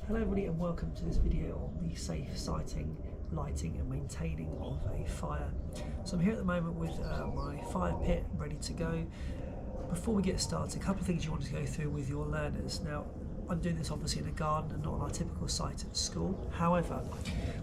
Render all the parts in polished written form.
Hello everybody and welcome to this video on the safe sighting, lighting and maintaining of a fire. So I'm here at the moment with my fire pit ready to go. Before we get started, a couple of things you want to go through with your learners. Now I'm doing this obviously in a garden and not on our typical site at school. However,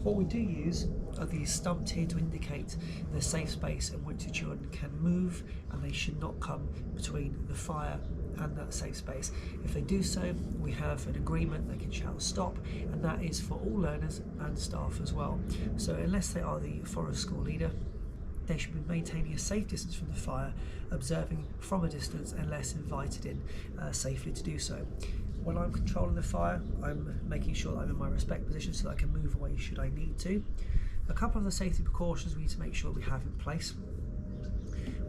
what we do use are these stumps here to indicate the safe space in which the children can move, and they should not come between the fire and that safe space. If they do so, we have an agreement, they can shout stop, and that is for all learners and staff as well. So unless they are the forest school leader, they should be maintaining a safe distance from the fire, observing from a distance unless invited in safely to do so. When I'm controlling the fire, I'm making sure that I'm in my respect position so that I can move away should I need to. A couple of the safety precautions we need to make sure we have in place.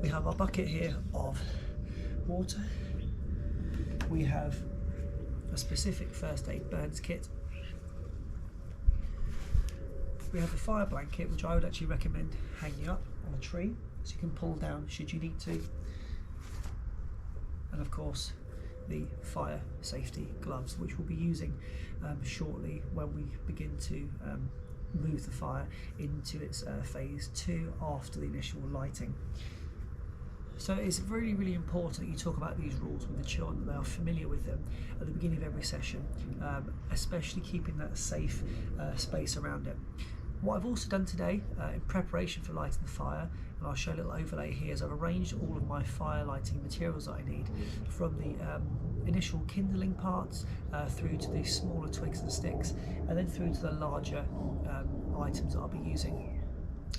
We have our bucket here of water. We have a specific first aid burns kit. We have a fire blanket, which I would actually recommend hanging up on a tree so you can pull down should you need to. And of course, the fire safety gloves, which we'll be using shortly when we begin to move the fire into its phase 2 after the initial lighting. So it's really, really important that you talk about these rules with the children, that they are familiar with them at the beginning of every session, especially keeping that safe space around it. What I've also done today in preparation for lighting the fire, and I'll show a little overlay here, is I've arranged all of my fire lighting materials that I need, from the initial kindling parts through to the smaller twigs and sticks, and then through to the larger items that I'll be using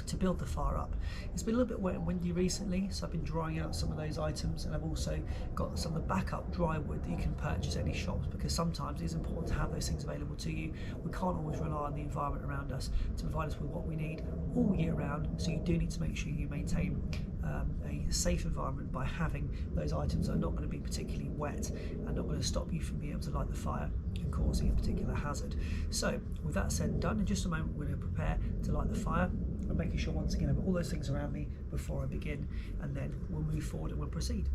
to build the fire up. It's been a little bit wet and windy recently, so I've been drying out some of those items, and I've also got some of the backup dry wood that you can purchase at any shops, because sometimes it's important to have those things available to you. We can't always rely on the environment around us to provide us with what we need all year round, so you do need to make sure you maintain a safe environment by having those items that are not going to be particularly wet and not going to stop you from being able to light the fire and causing a particular hazard. So with that said and done, in just a moment we're going to prepare to light the fire. I'm making sure once again I've got all those things around me before I begin, and then we'll move forward and we'll proceed.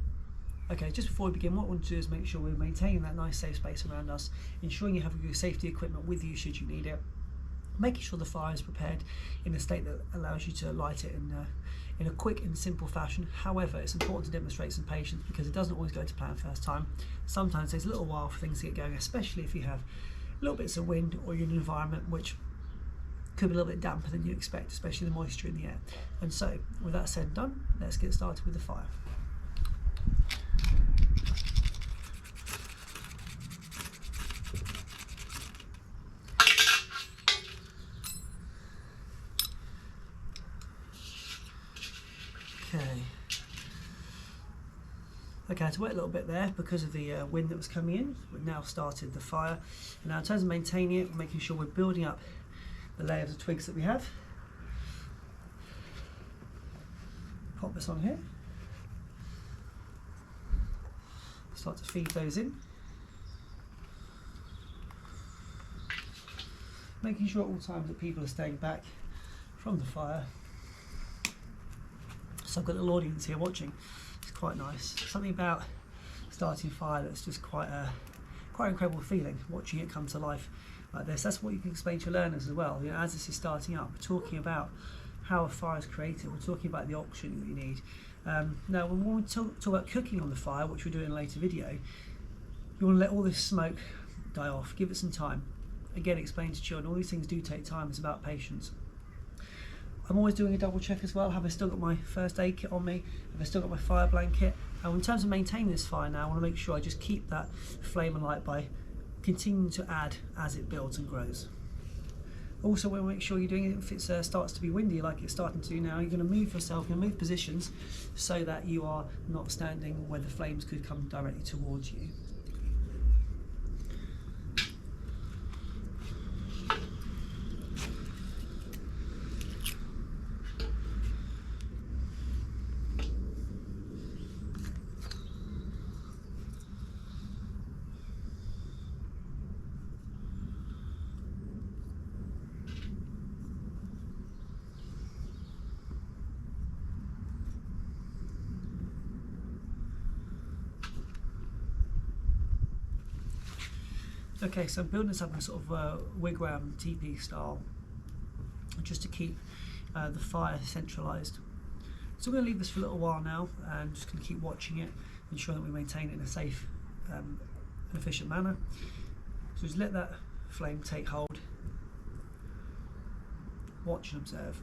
Okay, just before we begin, what we want to do is make sure we're maintaining that nice safe space around us, ensuring you have your safety equipment with you should you need it, making sure the fire is prepared in a state that allows you to light it in a quick and simple fashion. However, it's important to demonstrate some patience, because it doesn't always go to plan first time. Sometimes it takes a little while for things to get going, especially if you have little bits of wind or you're in an environment which could be a little bit damper than you expect, especially the moisture in the air. And so, with that said and done, let's get started with the fire. Okay, I had to wait a little bit there because of the wind that was coming in. We've now started the fire. And now in terms of maintaining it, we're making sure we're building up the layers of twigs that we have. Pop this on here. Start to feed those in. Making sure at all times that people are staying back from the fire. So I've got a little audience here watching. It's quite nice. Something about starting fire that's just quite an incredible feeling, watching it come to life like this. That's what you can explain to your learners as well. You know, as this is starting up, we're talking about how a fire is created. We're talking about the oxygen that you need. Now, when we talk about cooking on the fire, which we'll do in a later video, you want to let all this smoke die off. Give it some time. Again, explain to children, all these things do take time. It's about patience. I'm always doing a double check as well. Have I still got my first aid kit on me? Have I still got my fire blanket? And in terms of maintaining this fire now, I want to make sure I just keep that flame and light by continuing to add as it builds and grows. Also, we want to make sure you're doing it if it starts to be windy like it's starting to now. You're going to move yourself, you're going to move positions so that you are not standing where the flames could come directly towards you. Okay, so I'm building this up in a sort of wigwam teepee style, just to keep the fire centralised. So we're going to leave this for a little while now, and just going to keep watching it, ensuring that we maintain it in a safe and efficient manner. So just let that flame take hold, watch and observe.